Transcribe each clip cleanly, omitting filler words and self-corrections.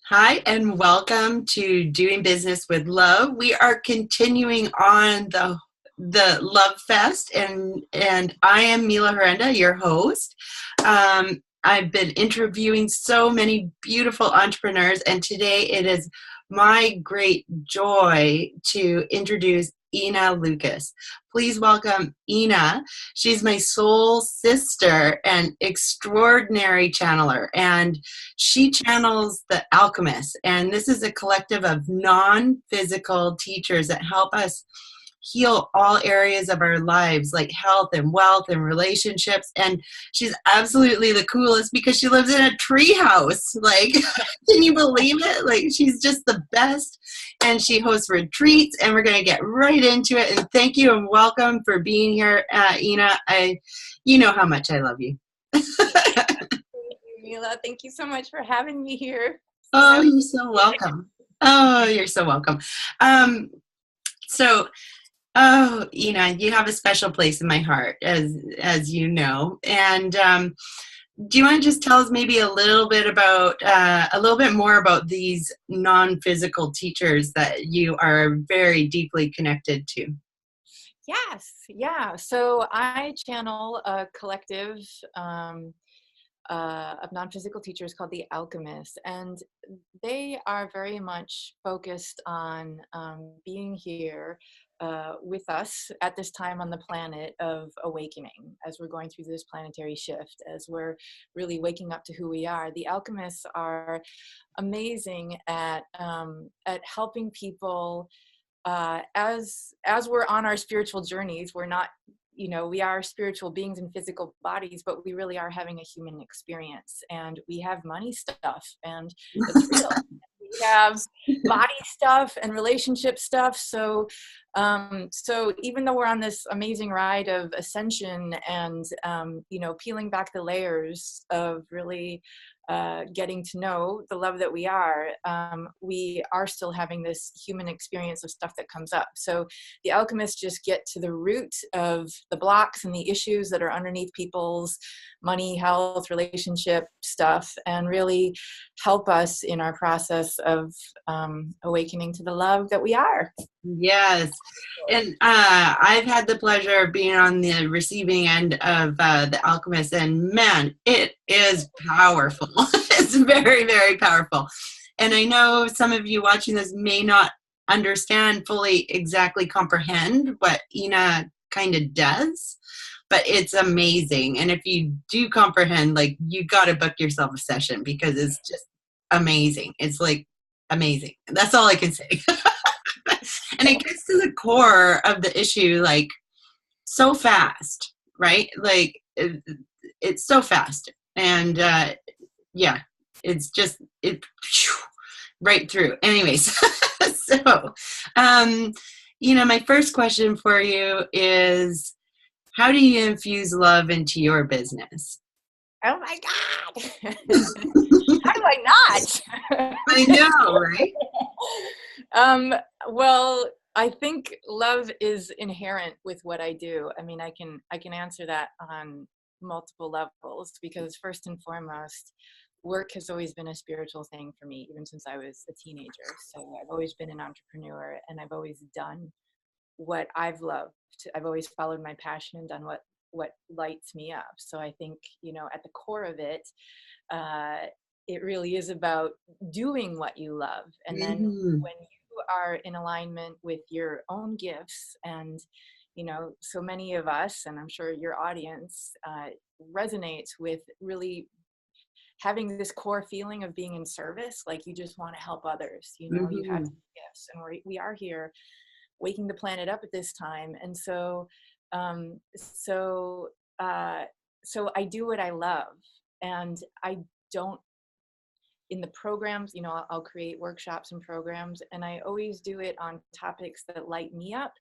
Hi, and welcome to Doing Business with Love. We are continuing on the Love Fest, and I am Mila Herenda, your host. I've been interviewing so many beautiful entrepreneurs, and today it is my great joy to introduce Ina Lukas. Please welcome Ina. She's my soul sister and extraordinary channeler, and she channels the Alchemists. And this is a collective of non-physical teachers that help us heal all areas of our lives, like health and wealth and relationships. And she's absolutely the coolest because she lives in a tree house. Like, can you believe it? Like, she's just the best. And she hosts retreats, and we're going to get right into it. And thank you and welcome for being here, Ina. You know how much I love you. Thank you, Mila. Thank you so much for having me here. Oh, you're so welcome. Oh, you're so welcome. Oh, Ina, you have a special place in my heart, as you know. And do you want to just tell us maybe a little bit more about these non-physical teachers that you are very deeply connected to? Yes, yeah. So I channel a collective of non-physical teachers called the Alchemists, and they are very much focused on being here with us at this time on the planet of awakening, as we're going through this planetary shift, as we're really waking up to who we are. The Alchemists are amazing at helping people as we're on our spiritual journeys. We're not, we are spiritual beings in physical bodies, but we really are having a human experience, and we have money stuff, and it's real. We have body stuff and relationship stuff. So even though we're on this amazing ride of ascension and, peeling back the layers of really getting to know the love that we are still having this human experience of stuff that comes up. So the Alchemists just get to the root of the blocks and the issues that are underneath people's money, health, relationship stuff, and really help us in our process of awakening to the love that we are. Yes. And I've had the pleasure of being on the receiving end of the Alchemist, and man, it is powerful. It's very, very powerful. And I know some of you watching this may not understand fully, exactly comprehend what Ina kind of does, but it's amazing. And if you do comprehend, like, you got to book yourself a session because it's just amazing. It's like amazing. That's all I can say. And it gets to the core of the issue, like, so fast, right? Like, it's so fast. And yeah, it's just, right through. Anyways, so, my first question for you is, how do you infuse love into your business? Oh my God. How do I not? I know, right? Well, I think love is inherent with what I do. I mean, I can answer that on multiple levels, because first and foremost, work has always been a spiritual thing for me, even since I was a teenager. So I've always been an entrepreneur, and I've always done what I've loved. I've always followed my passion and done what lights me up. So I think, at the core of it, it really is about doing what you love. And then when you are in alignment with your own gifts, and, so many of us, and I'm sure your audience resonates with really having this core feeling of being in service, like you just want to help others, you have gifts, and we are here waking the planet up at this time. And so I do what I love, and I don't, in the programs, I'll create workshops and programs, and I always do it on topics that light me up.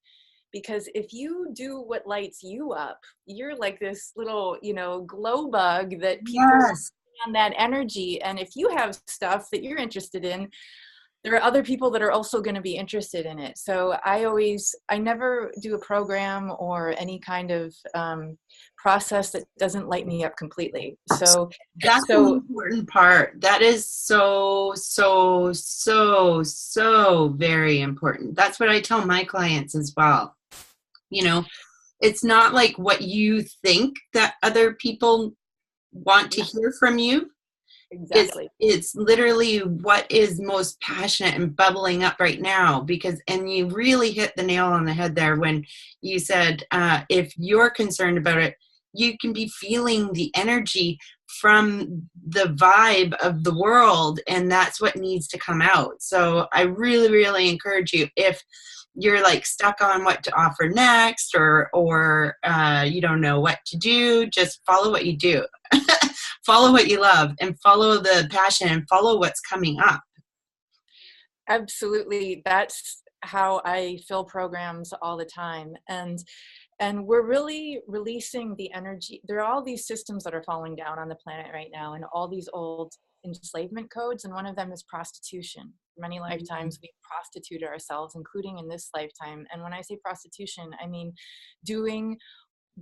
Because if you do what lights you up, you're like this little, glow bug that people Yes. on that energy. And if you have stuff that you're interested in there are other people that are also going to be interested in it. So I never do a program or any kind of process that doesn't light me up completely. That's an important part. That is so, so, so, so very important. That's what I tell my clients as well. You know, it's not like what you think that other people want to hear from you. Exactly. It's literally what is most passionate and bubbling up right now, because, and you really hit the nail on the head there when you said, if you're concerned about it, you can be feeling the energy from the vibe of the world, and that's what needs to come out. So I really, really encourage you, if you're like stuck on what to offer next, or you don't know what to do, just follow what you do. Follow what you love and follow the passion and follow what's coming up. Absolutely. That's how I fill programs all the time. And we're really releasing the energy. There are all these systems that are falling down on the planet right now, and all these old enslavement codes, and one of them is prostitution. Many lifetimes we prostituted ourselves, including in this lifetime. And when I say prostitution, I mean doing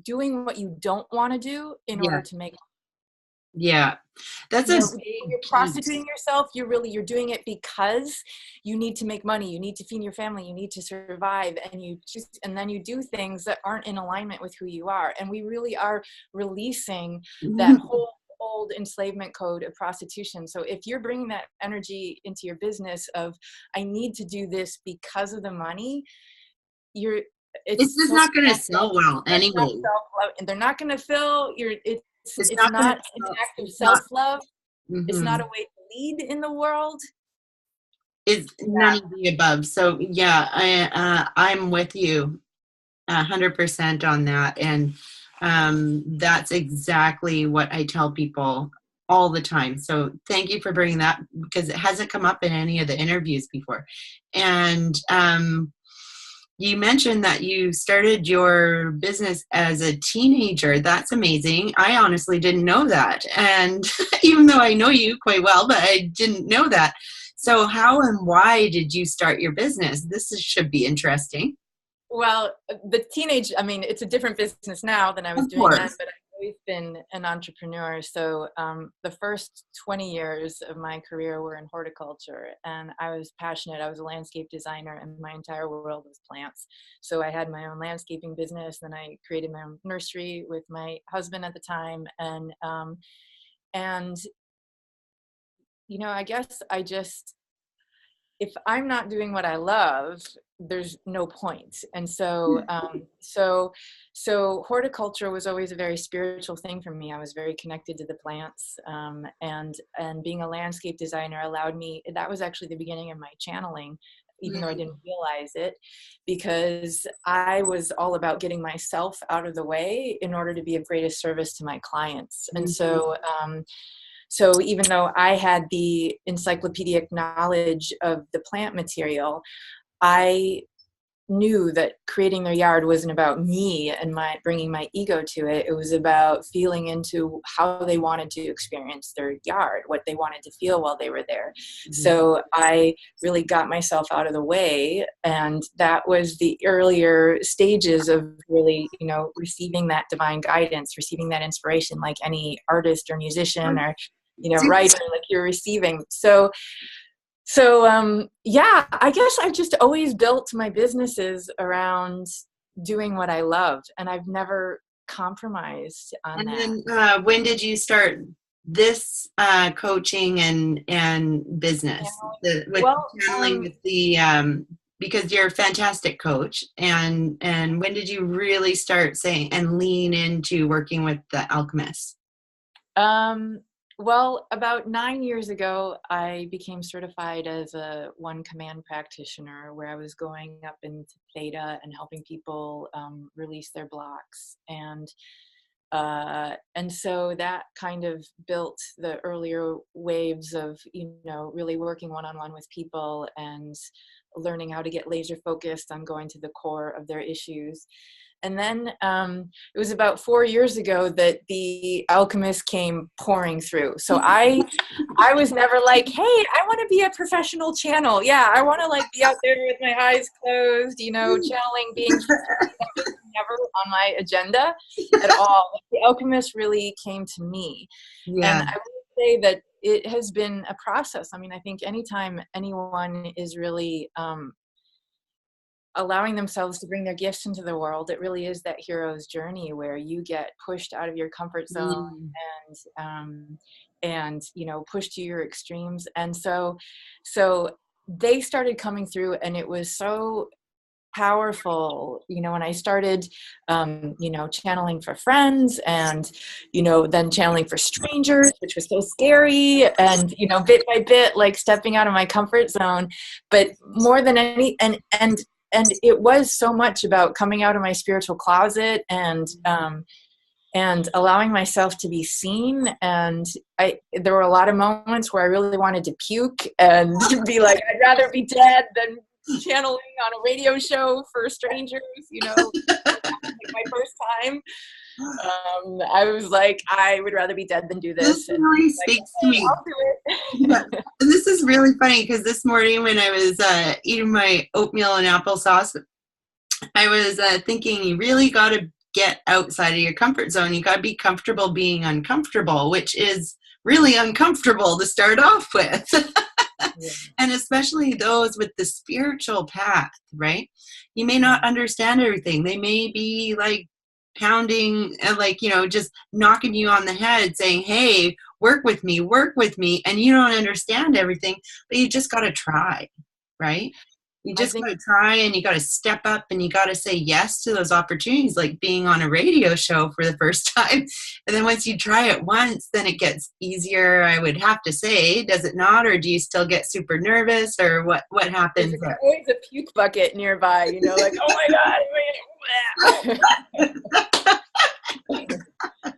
what you don't want to do in order to make. Yeah, that's when you're prostituting yourself, you're doing it because you need to make money, you need to feed your family, you need to survive, and then you do things that aren't in alignment with who you are. And we really are releasing that whole old enslavement code of prostitution. So if you're bringing that energy into your business of, I need to do this because of the money, it's just not going to sell well anyway. And they're not going to fill your, it's not an act of self-love. It's not a way to lead in the world. It's none of the above. So yeah, I'm with you 100% on that. And that's exactly what I tell people all the time. So thank you for bringing that, because it hasn't come up in any of the interviews before. And you mentioned that you started your business as a teenager. That's amazing. I honestly didn't know that. And even though I know you quite well, but I didn't know that. So how and why did you start your business? Should be interesting. Well, it's a different business now than I was doing then, but I've always been an entrepreneur. So the first 20 years of my career were in horticulture, and I was passionate. I was a landscape designer, and my entire world was plants. So I had my own landscaping business, then I created my own nursery with my husband at the time. And I guess if I'm not doing what I love, there's no point. And so horticulture was always a very spiritual thing for me. I was very connected to the plants, and being a landscape designer allowed me. That was actually the beginning of my channeling, even though I didn't realize it, because I was all about getting myself out of the way in order to be of greatest service to my clients. And so even though I had the encyclopedic knowledge of the plant material, I knew that creating their yard wasn't about me and bringing my ego to it. It was about feeling into how they wanted to experience their yard, what they wanted to feel while they were there. So I really got myself out of the way, and that was the earlier stages of really, receiving that divine guidance, receiving that inspiration, like any artist or musician or writer, like you're receiving. So I guess I've just always built my businesses around doing what I loved, and I've never compromised on that. And then when did you start this coaching and business? Channeling with the because you're a fantastic coach, and when did you really start saying and lean into working with the Alchemists? Well, about 9 years ago, I became certified as a one command practitioner, where I was going up into theta and helping people release their blocks. And And so that kind of built the earlier waves of, really working one-on-one with people and learning how to get laser focused on going to the core of their issues. And then it was about 4 years ago that the Alchemist came pouring through. So I was never like, hey, I want to be a professional channel. Yeah, I want to like be out there with my eyes closed, channeling beings. That was never on my agenda at all. The Alchemist really came to me. Yeah. And I would say that it has been a process. I mean, I think anytime anyone is really allowing themselves to bring their gifts into the world, it really is that hero's journey where you get pushed out of your comfort zone and pushed to your extremes. And so they started coming through, and it was so powerful, when I started, channeling for friends and, then channeling for strangers, which was so scary, and, bit by bit, like stepping out of my comfort zone. But more than any, and it was so much about coming out of my spiritual closet and allowing myself to be seen. And there were a lot of moments where I really wanted to puke and be like, I'd rather be dead than channeling on a radio show for strangers, like my first time. I was like, I would rather be dead than do this. This really speaks to me. I'll do it. Yeah. And this is really funny because this morning when I was eating my oatmeal and applesauce, I was thinking you really got to get outside of your comfort zone. You got to be comfortable being uncomfortable, which is really uncomfortable to start off with. Yeah. And especially those with the spiritual path, right? You may not understand everything. They may be like pounding, just knocking you on the head saying, hey, work with me. And you don't understand everything, but you just got to try, right? You just got to try, and you got to step up, and you got to say yes to those opportunities, like being on a radio show for the first time. And then once you try it once, then it gets easier, I would have to say. Does it not? Or do you still get super nervous, or what happens? There's always a puke bucket nearby, like, oh my God.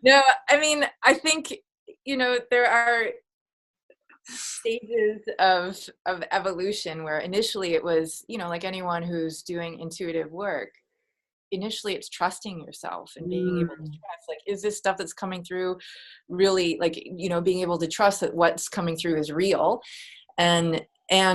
No, I mean, I think, there are stages of evolution where initially it was, like anyone who's doing intuitive work, initially it's trusting yourself and being able to trust, like, is this stuff that's coming through really, like, being able to trust that what's coming through is real. And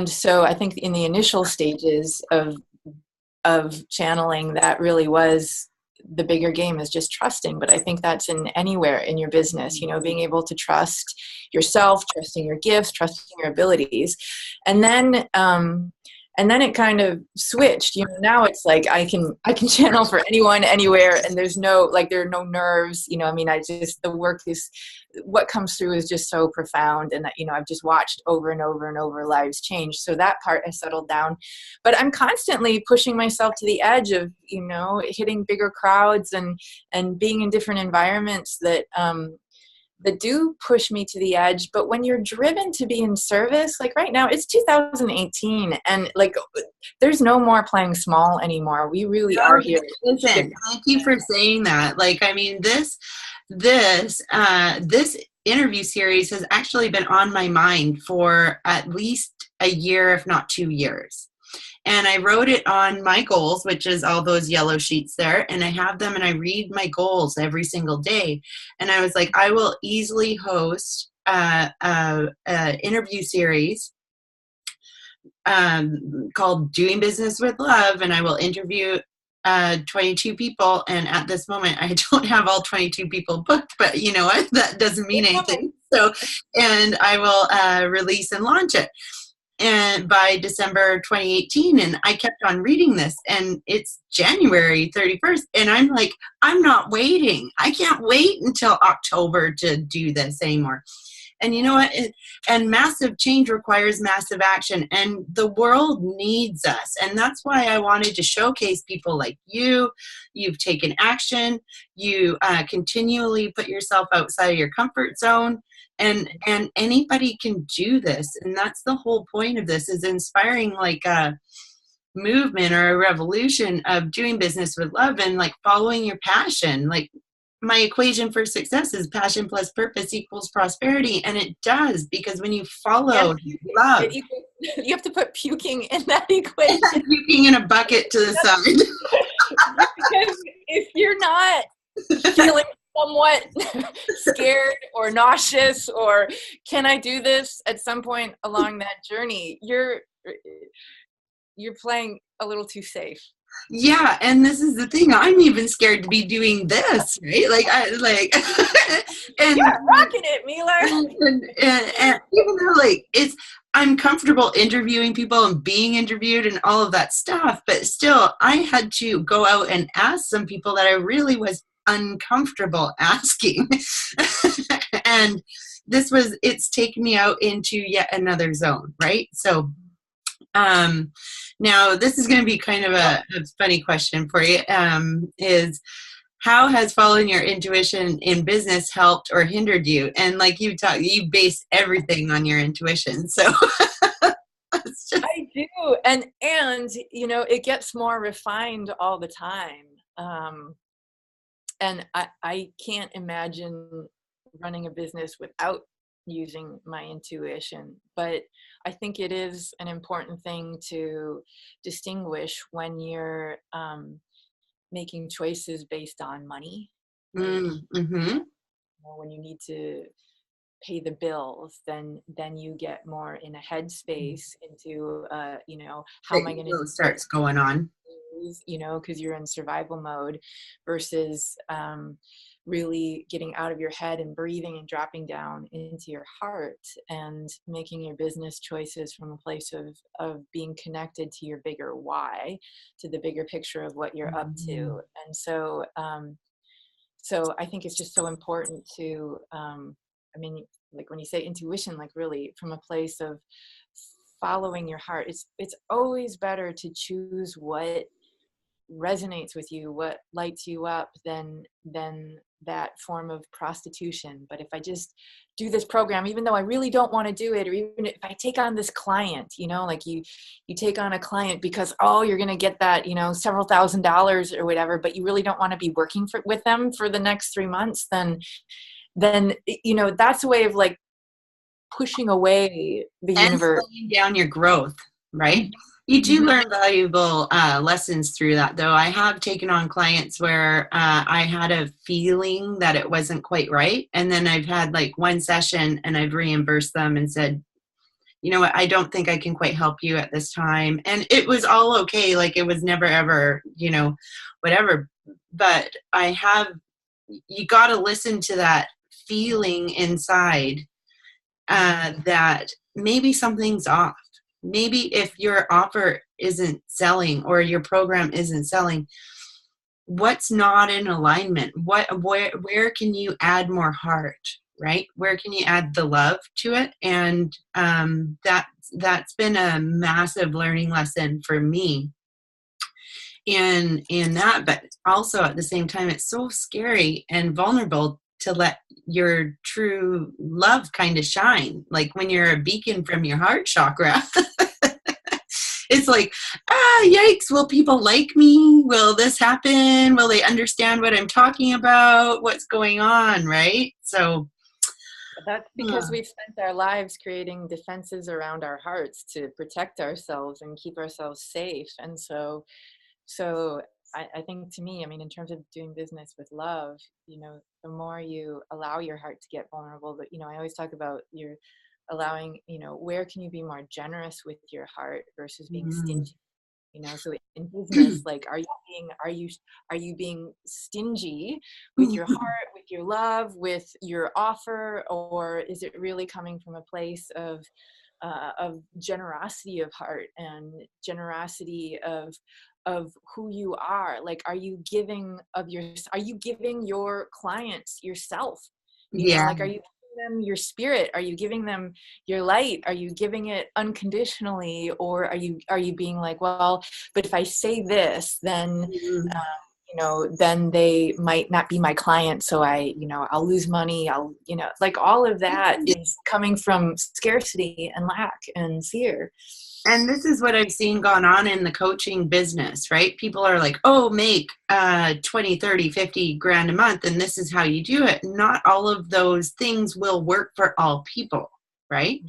so I think in the initial stages of channeling, that really was the bigger game, is just trusting. But I think that's in anywhere in your business, being able to trust yourself, trusting your gifts, trusting your abilities. And then it kind of switched, now it's like I can channel for anyone, anywhere, and there are no nerves, I mean, the work is, what comes through is just so profound, and that, I've just watched over and over and over lives change. So that part has settled down, but I'm constantly pushing myself to the edge of, hitting bigger crowds and being in different environments that do push me to the edge. But when you're driven to be in service, like right now, it's 2018, and like there's no more playing small anymore. We really are here. Listen, thank you for saying that. Like, I mean, this interview series has actually been on my mind for at least a year, if not 2 years. And I wrote it on my goals, which is all those yellow sheets there. And I have them, and I read my goals every single day. And I was like, I will easily host a interview series called Doing Business with Love. And I will interview 22 people. And at this moment, I don't have all 22 people booked, but you know what? That doesn't mean anything. So, and I will release and launch it. And by December 2018, and I kept on reading this, and it's January 31st, and I'm like, I'm not waiting. I can't wait until October to do this anymore. And you know what? And massive change requires massive action, and the world needs us. And that's why I wanted to showcase people like you. You've taken action. You continually put yourself outside of your comfort zone. And anybody can do this. And that's the whole point of this, is inspiring like a movement or a revolution of doing business with love and like following your passion. Like my equation for success is passion plus purpose equals prosperity. And it does, because when you follow love, you have to put puking in that equation. puking in a bucket to the side. Because if you're not feeling somewhat scared or nauseous, or can I do this at some point along that journey, you're playing a little too safe. Yeah, and this is the thing. I'm even scared to be doing this, right? And you're rocking it, Mila. And even though I'm comfortable interviewing people and being interviewed and all of that stuff, but still, I had to go out and ask some people that I really was uncomfortable asking. And it's taken me out into yet another zone, right? So now this is going to be kind of a funny question for you, is how has following your intuition in business helped or hindered you? And like you base everything on your intuition. So I do. And, it gets more refined all the time. And I can't imagine running a business without using my intuition. But I think it is an important thing to distinguish when you're making choices based on money. Mm-hmm. When you need to pay the bills, then you get more in a headspace into how am I going to starts going on, because you're in survival mode, versus really getting out of your head and breathing and dropping down into your heart and making your business choices from a place of being connected to your bigger why, to the bigger picture of what you're up to. And so I think it's just so important to like when you say intuition, like really from a place of following your heart, it's always better to choose what resonates with you, what lights you up, than that form of prostitution. But if I just do this program, even though I really don't want to do it, or even if I take on this client, like you take on a client because, you're going to get that, several $1,000s or whatever, but you really don't want to be working with them for the next 3 months, then that's a way of like pushing away the universe. Slowing down your growth, right? You do learn valuable lessons through that, though. I have taken on clients where I had a feeling that it wasn't quite right. And then I've had like one session and I've reimbursed them and said, you know what, I don't think I can quite help you at this time. And it was all okay. Like it was never, ever, whatever. But you got to listen to that feeling inside that maybe something's off. Maybe if your offer isn't selling or your program isn't selling, what's not in alignment? Where can you add more heart, right? Where can you add the love to it? And that's been a massive learning lesson for me in that. But also at the same time, it's so scary and vulnerable to let your true love kind of shine. Like when you're a beacon from your heart chakra. It's like, yikes, will people like me? Will this happen? Will they understand what I'm talking about? What's going on, right? So that's because we've spent our lives creating defenses around our hearts to protect ourselves and keep ourselves safe. And so I think, to me, in terms of doing business with love, the more you allow your heart to get vulnerable, but, I always talk about you're allowing, where can you be more generous with your heart versus being stingy? So in business, like, are you being stingy with your heart, with your love, with your offer, or is it really coming from a place of generosity of heart and generosity of who you are? Like, are you giving your clients yourself? Like, are you giving them your spirit? Are you giving them your light? Are you giving it unconditionally? Or are you being like, well, but if I say this, then then they might not be my client. So I'll lose money. Like all of that is coming from scarcity and lack and fear. And this is what I've seen gone on in the coaching business, right? People are like, oh, make 20, 30, 50 grand a month, and this is how you do it. Not all of those things will work for all people, right?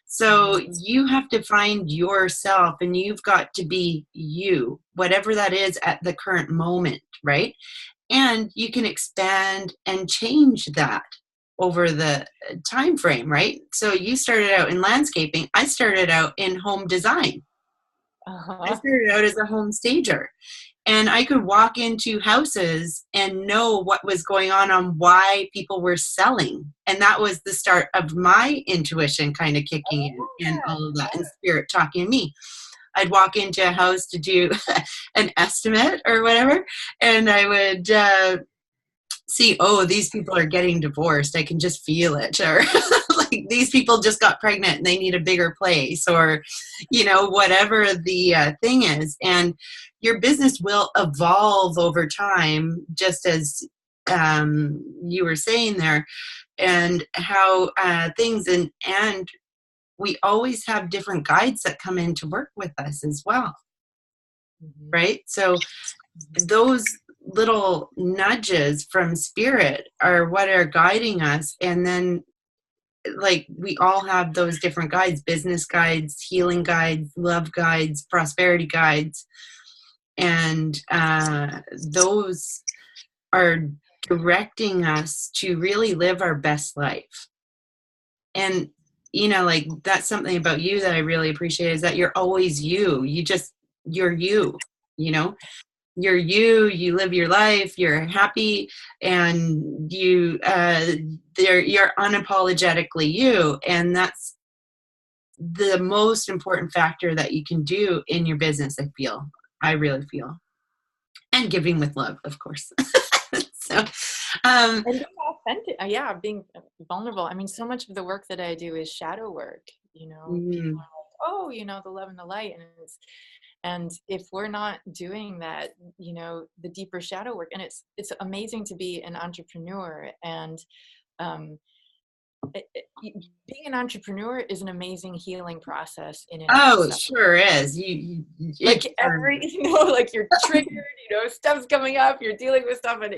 So you have to find yourself, and you've got to be you, whatever that is at the current moment, right? And you can expand and change that over the time frame, right? So you started out in landscaping. I started out in home design. I started out as a home stager, and I could walk into houses and know what was going on why people were selling. And that was the start of my intuition kind of kicking in, and all of that, and spirit talking to me. I'd walk into a house to do an estimate or whatever, and I would see, oh, these people are getting divorced. I can just feel it. Or like, these people just got pregnant and they need a bigger place, or, whatever the thing is. And your business will evolve over time, just as you were saying there, and how things, and we always have different guides that come in to work with us as well. Right? So those little nudges from spirit are what are guiding us. And then, like, we all have those different guides: business guides, healing guides, love guides, prosperity guides. And those are directing us to really live our best life. And, like, that's something about you that I really appreciate, is that you're always you. You're you, you're you live your life, you're happy, and you're unapologetically you. And that's the most important factor that you can do in your business, I really feel. And giving with love, of course. So and being authentic, being vulnerable. I mean, so much of the work that I do is shadow work, people are like, the love and the light, and if we're not doing that, the deeper shadow work. And it's amazing to be an entrepreneur, and being an entrepreneur is an amazing healing process in and of itself. It sure is. Like like you're triggered, stuff's coming up, you're dealing with stuff, and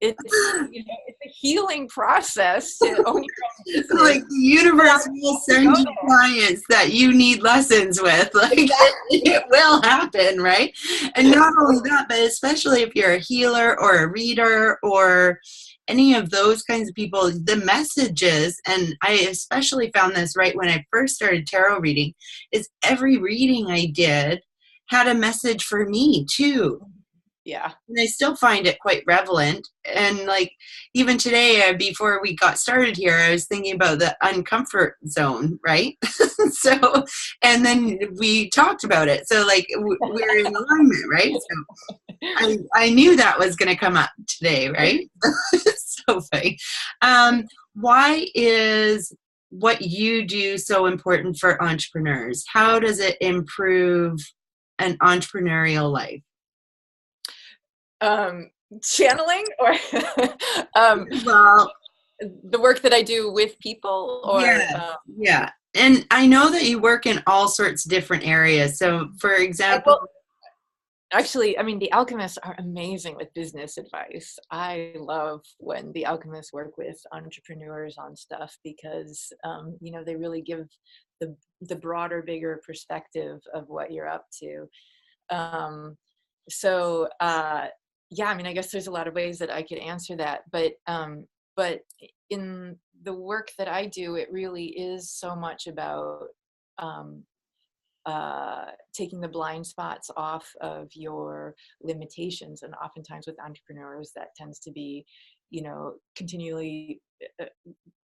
it's it's a healing process to own your own business. Like, the universe will send you clients that you need lessons with. Like, it will happen, right? And not only that, but especially if you're a healer or a reader or any of those kinds of people, the messages, and I especially found this right when I first started tarot reading, is every reading I did had a message for me too. Yeah. And I still find it quite relevant. And like, even today, before we got started here, I was thinking about the uncomfort zone, right? So, and then we talked about it. So, like, we're in alignment, right? So I knew that was going to come up today, right? So funny. Why is what you do so important for entrepreneurs? How does it improve an entrepreneurial life? Channeling, or well, the work that I do with people, or yeah. And I know that you work in all sorts of different areas. So, for example, actually, I mean, the Alchemists are amazing with business advice. I love when the Alchemists work with entrepreneurs on stuff, because they really give the broader, bigger perspective of what you're up to. I mean, I guess there's a lot of ways that I could answer that, but in the work that I do, it really is so much about taking the blind spots off of your limitations. And oftentimes with entrepreneurs, that tends to be, continually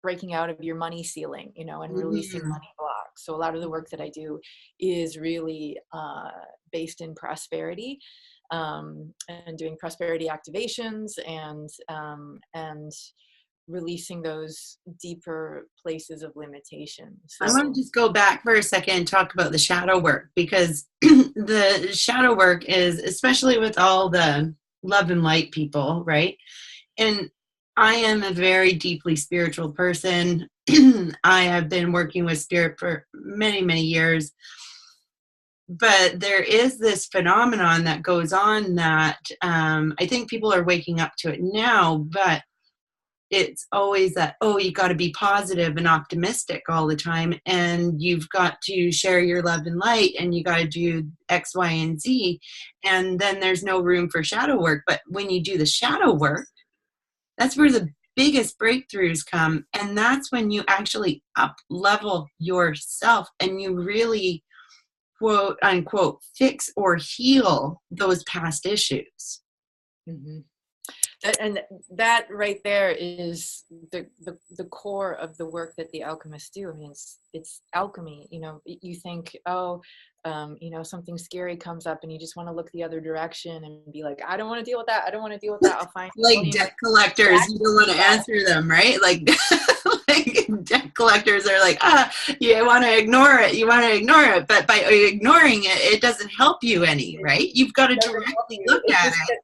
breaking out of your money ceiling, and releasing money blocks. So a lot of the work that I do is really based in prosperity, and doing prosperity activations, and releasing those deeper places of limitation. So I want to just go back for a second and talk about the shadow work, because the shadow work is, especially with all the love and light people, right? And I am a very deeply spiritual person. I have been working with spirit for many, many years. But there is this phenomenon that goes on that I think people are waking up to it now, but it's always that, oh, you got to be positive and optimistic all the time, and you've got to share your love and light, and you got to do X, Y, and Z, and then there's no room for shadow work. But when you do the shadow work, that's where the biggest breakthroughs come, and that's when you actually up level yourself and you really, quote unquote, fix or heal those past issues. Mm-hmm. And that right there is the core of the work that the alchemists do. I mean, it's alchemy. You know, you think, oh, you know, something scary comes up and you just want to look the other direction and be like, I don't want to deal with that. I don't want to deal with that. I'll find like debt collectors. You don't want to answer them, right? Like, like debt collectors are like, you want to ignore it. You want to ignore it. But by ignoring it, it doesn't help you any, right? You've got to directly look at it.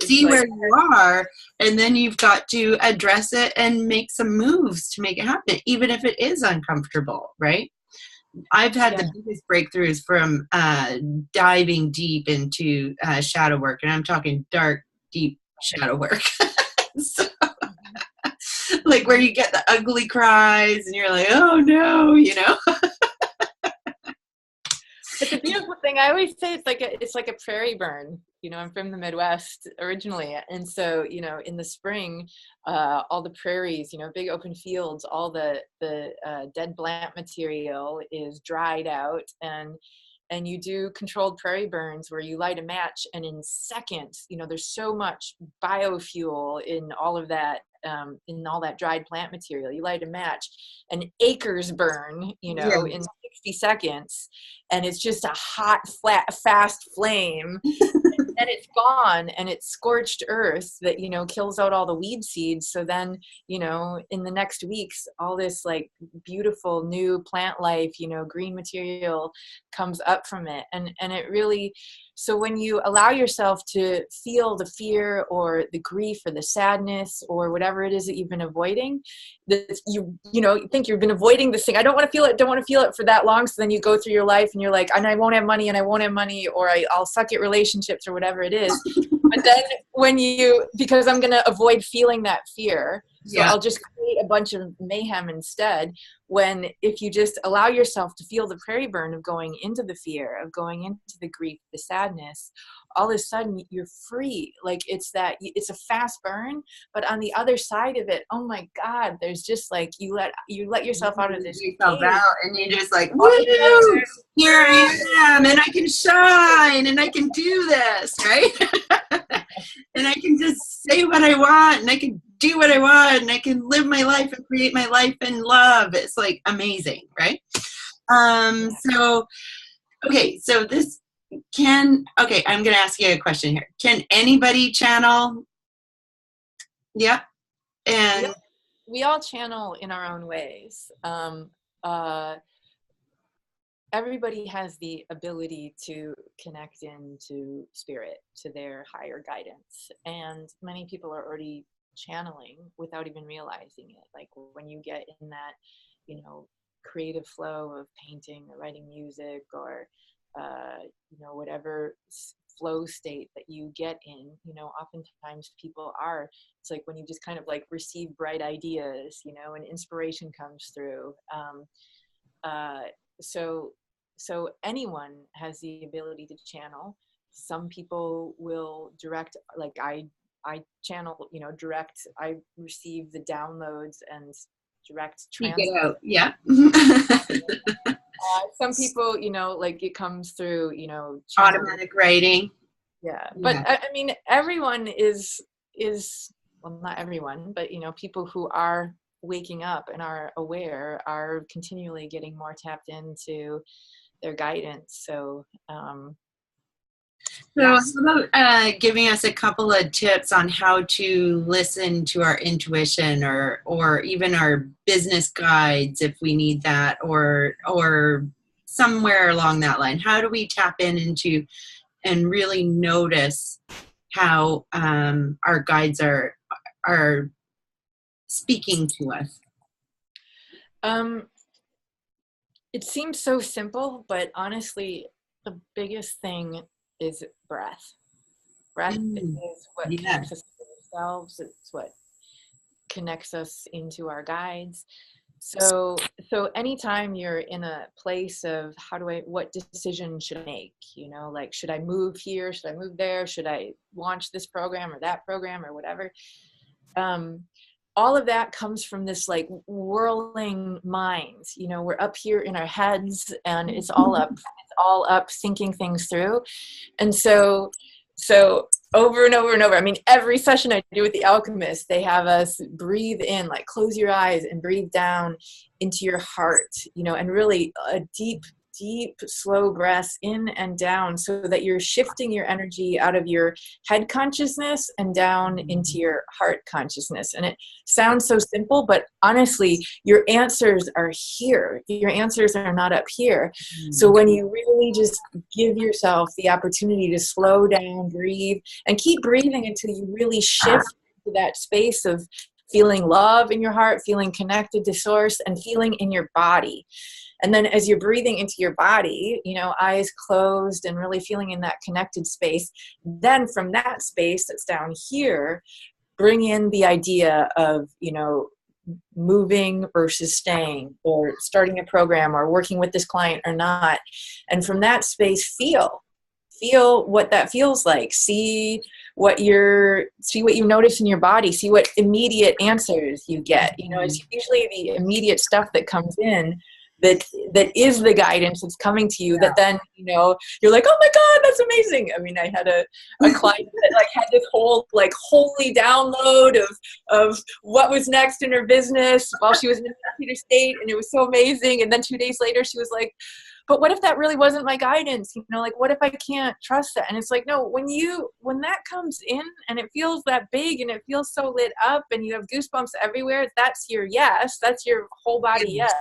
See where you are, and then you've got to address it and make some moves to make it happen, even if it is uncomfortable, right? I've had the biggest breakthroughs from diving deep into shadow work, and I'm talking dark, deep shadow work. So, like where you get the ugly cries and you're like, oh no, you know. But the beautiful thing, I always say, it's like a prairie burn. You know, I'm from the Midwest originally. And so, you know, in the spring, all the prairies, you know, big open fields, all the dead plant material is dried out, and you do controlled prairie burns where you light a match, and in seconds, you know, there's so much biofuel in all of that, in all that dried plant material. You light a match and acres burn, you know, in 60 seconds, and it's just a hot, flat, fast flame. And it's gone, and it's scorched earth that, you know, kills out all the weed seeds. So then, you know, in the next weeks, all this like beautiful new plant life, you know, green material comes up from it. And it really, so when you allow yourself to feel the fear or the grief or the sadness or whatever it is that you've been avoiding, that you know, you think you've been avoiding this thing. I don't want to feel it, don't want to feel it for that long. So then you go through your life and you're like, and I won't have money, and I won't have money, or I'll suck at relationships or whatever it is. But then because I'm going to avoid feeling that fear, so I'll just create a bunch of mayhem instead. When if you just allow yourself to feel the prairie burn of going into the fear, of going into the grief, the sadness, all of a sudden you're free. Like it's a fast burn, but on the other side of it, oh my God, there's just like you let yourself out of this yourself out, and you're just like, woo, here I am, and I can shine, and I can do this, right? And I can just say what I want, and I can do what I want, and I can live my life and create my life in love. It's like amazing, right? So this I'm going to ask you a question here. Can anybody channel? Yeah. And we all channel in our own ways. Everybody has the ability to connect into spirit, to their higher guidance. And many people are already channeling without even realizing it. Like when you get in that, you know, creative flow of painting or writing music or, you know, whatever flow state that you get in, you know, oftentimes people are, it's like when you just kind of like receive bright ideas, you know, and inspiration comes through. So anyone has the ability to channel. Some people will direct, like I channel, you know, direct, I receive the downloads and direct transfer. Yeah. Some people, you know, like it comes through, you know, automatic writing. Yeah. But I mean, everyone is, well, not everyone, but, you know, people who are waking up and are aware are continually getting more tapped into their guidance. So, how about giving us a couple of tips on how to listen to our intuition or even our business guides if we need that, or somewhere along that line? How do we tap into and really notice how our guides are speaking to us? It seems so simple, but honestly, the biggest thing is breath. Breath Mm, is what yeah. connects us to ourselves. It's what connects us into our guides. So anytime you're in a place of what decision should I make? You know, like, should I move here? Should I move there? Should I launch this program or that program or whatever? All of that comes from this like whirling mind. You know, we're up here in our heads and it's all up thinking things through. And so over and over and over, I mean, every session I do with the Alchemists, they have us breathe in, like close your eyes and breathe down into your heart, you know, and really a deep, slow breaths in and down, so that you're shifting your energy out of your head consciousness and down into your heart consciousness. And it sounds so simple, but honestly, your answers are here. Your answers are not up here. So when you really just give yourself the opportunity to slow down, breathe, and keep breathing until you really shift to that space of feeling love in your heart, feeling connected to source, and feeling in your body. And then as you're breathing into your body, you know, eyes closed and really feeling in that connected space, then from that space that's down here, bring in the idea of, you know, moving versus staying, or starting a program, or working with this client or not. And from that space, feel what that feels like. See what you notice in your body. See what immediate answers you get. You know, it's usually the immediate stuff that comes in that is the guidance that's coming to you, that then, you know, you're like, oh my God, that's amazing. I mean, I had a client that like had this whole like holy download of what was next in her business while she was in Peter State, and it was so amazing. And then 2 days later she was like, but what if that really wasn't my guidance? You know, like, what if I can't trust that? And it's like, no, when that comes in and it feels that big and it feels so lit up and you have goosebumps everywhere, that's your yes. That's your whole body yes.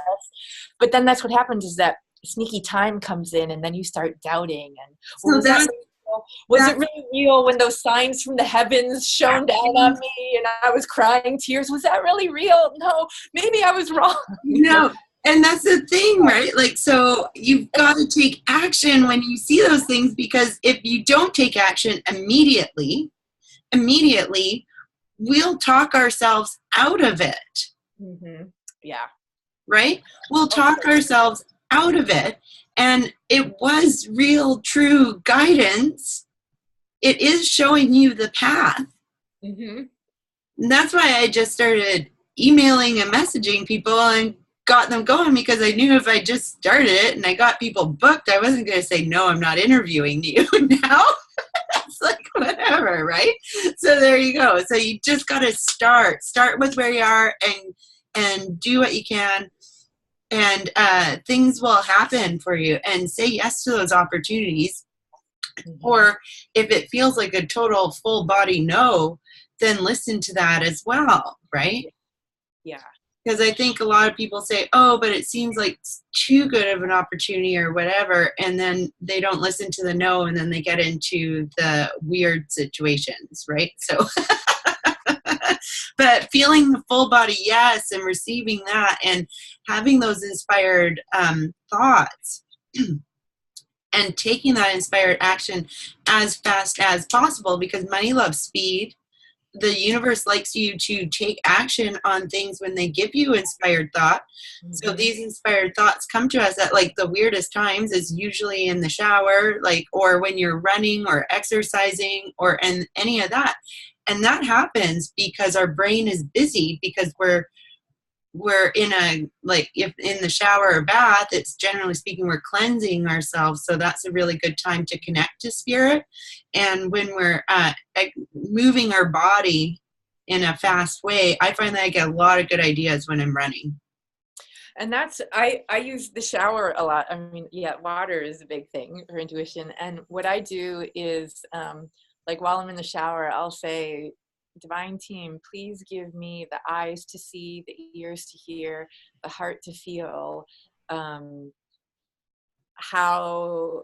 But then that's what happens, is that sneaky time comes in, and then you start doubting. And So was it really real when those signs from the heavens shone down on me and I was crying tears? Was that really real? No, maybe I was wrong. no. And that's the thing, right? Like, so you've got to take action when you see those things, because if you don't take action immediately, we'll talk ourselves out of it. Mm-hmm. Yeah. Right? We'll talk ourselves out of it. And it was real, true guidance. It is showing you the path. Mm-hmm. And that's why I just started emailing and messaging people and got them going, because I knew if I just started it and I got people booked, I wasn't going to say, no, I'm not interviewing you now. It's like, whatever, right? So there you go. So you just got to start with where you are, and do what you can, and things will happen for you. And say yes to those opportunities. Mm-hmm. Or if it feels like a total full body no, then listen to that as well, right? Yeah. Because I think a lot of people say, oh, but it seems like too good of an opportunity or whatever, and then they don't listen to the no, and then they get into the weird situations, right? So, but feeling the full body yes, and receiving that, and having those inspired thoughts, and taking that inspired action as fast as possible, because money loves speed. The universe likes you to take action on things when they give you inspired thought. Mm-hmm. So these inspired thoughts come to us at like the weirdest times, is usually in the shower, like, or when you're running or exercising, or and any of that. And that happens because our brain is busy, because we're in a, like, if in the shower or bath, it's generally speaking, we're cleansing ourselves. So that's a really good time to connect to spirit. And when we're moving our body in a fast way, I find that I get a lot of good ideas when I'm running. And that's, I use the shower a lot. I mean, yeah, water is a big thing for intuition. And what I do is, like, while I'm in the shower, I'll say, divine team, please give me the eyes to see, the ears to hear, the heart to feel, how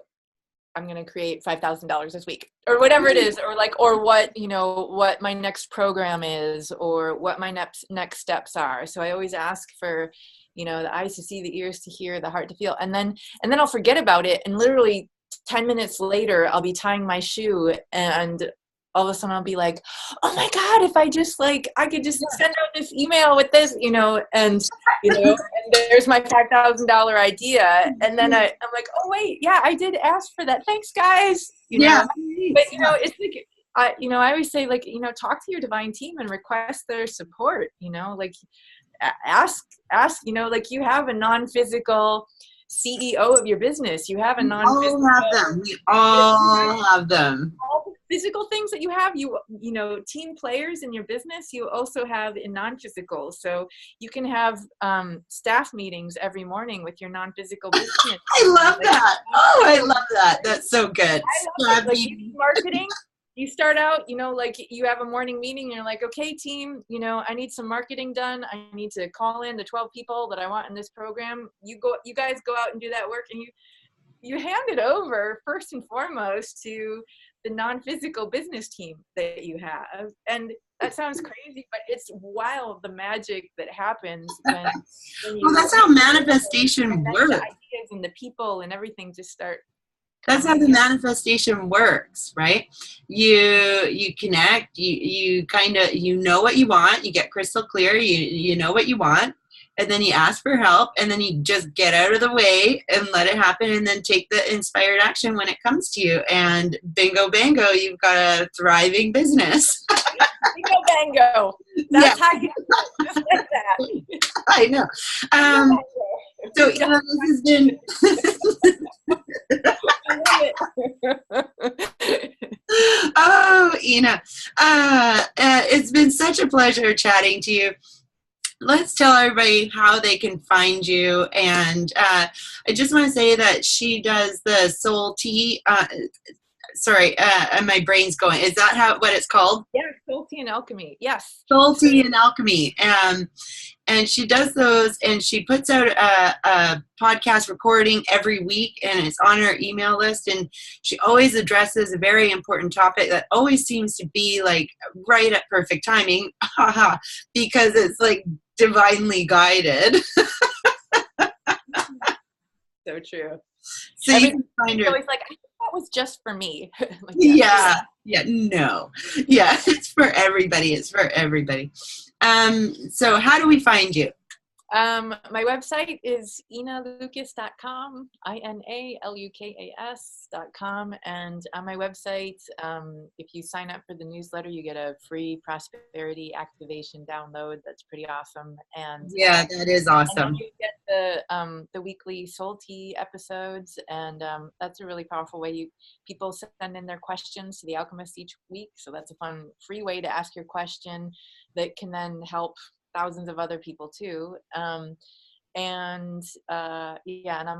I'm going to create $5,000 this week, or whatever it is, or like, or what, you know, what my next program is, or what my next steps are. So I always ask for, you know, the eyes to see, the ears to hear, the heart to feel. And then I'll forget about it. And literally 10 minutes later, I'll be tying my shoe, and all of a sudden I'll be like, oh my God, if I just like, I could just send out this email with this, you know, and, you know, and there's my $5,000 idea. And then I'm like, oh wait, yeah, I did ask for that. Thanks guys. You know, but you know, it's like, you know, I always say, like, you know, talk to your divine team and request their support, you know, like ask, you know, like you have a non-physical CEO of your business. You have a non-physical. We all have them. We all have them. All the physical things that you have, you know, team players in your business, you also have in non-physical. So you can have staff meetings every morning with your non-physical business. I love that. Oh, I love that. That's so good. Like, marketing. You start out, you know, like you have a morning meeting and you're like, okay, team, you know, I need some marketing done. I need to call in the 12 people that I want in this program. You guys go out and do that work, and you hand it over first and foremost to the non-physical business team that you have. And that sounds crazy, but it's wild, the magic that happens when you, well, that's how manifestation works. The ideas and the people and everything just start. That's how the manifestation works, right? You connect, you kind of, you know what you want, you get crystal clear, you know what you want, and then you ask for help, and then you just get out of the way and let it happen, and then take the inspired action when it comes to you, and bingo bango, you've got a thriving business. Bingo bango. That's how you just like that. I know. So Ina, this has been oh, Ina, it's been such a pleasure chatting to you. Let's tell everybody how they can find you. And I just want to say that she does the soul tea. And my brain's going. Is that what it's called? Yeah, soul tea and alchemy. Yes. Soul tea and alchemy. And she does those, and she puts out a podcast recording every week, and it's on her email list. And she always addresses a very important topic that always seems to be like right at perfect timing, because it's like divinely guided. So true. So you can find her. Always like, I think that was just for me. Like, yeah, no. Yeah, it's for everybody. It's for everybody. So how do we find you? My website is inalukas.com, INALUKAS.com. And on my website, if you sign up for the newsletter, you get a free prosperity activation download. That's pretty awesome. And yeah, that is awesome. And you get the weekly soul tea episodes, and that's a really powerful way. People send in their questions to the Alchemists each week, so that's a fun, free way to ask your question that can then help thousands of other people too. And on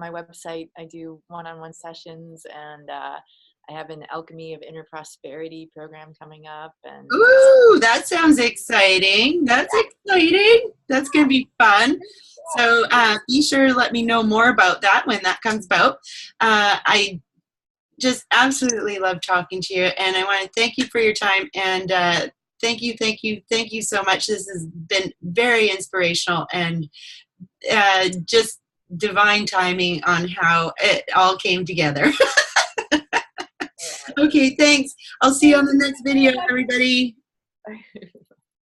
my website, I do one-on-one sessions, and I have an Alchemy of Inner Prosperity program coming up. And ooh, that sounds exciting. That's exciting. That's going to be fun. So be sure to let me know more about that when that comes about. I just absolutely love talking to you, and I want to thank you for your time, and thank you so much. This has been very inspirational, and just divine timing on how it all came together. Okay, thanks. I'll see you on the next video, everybody.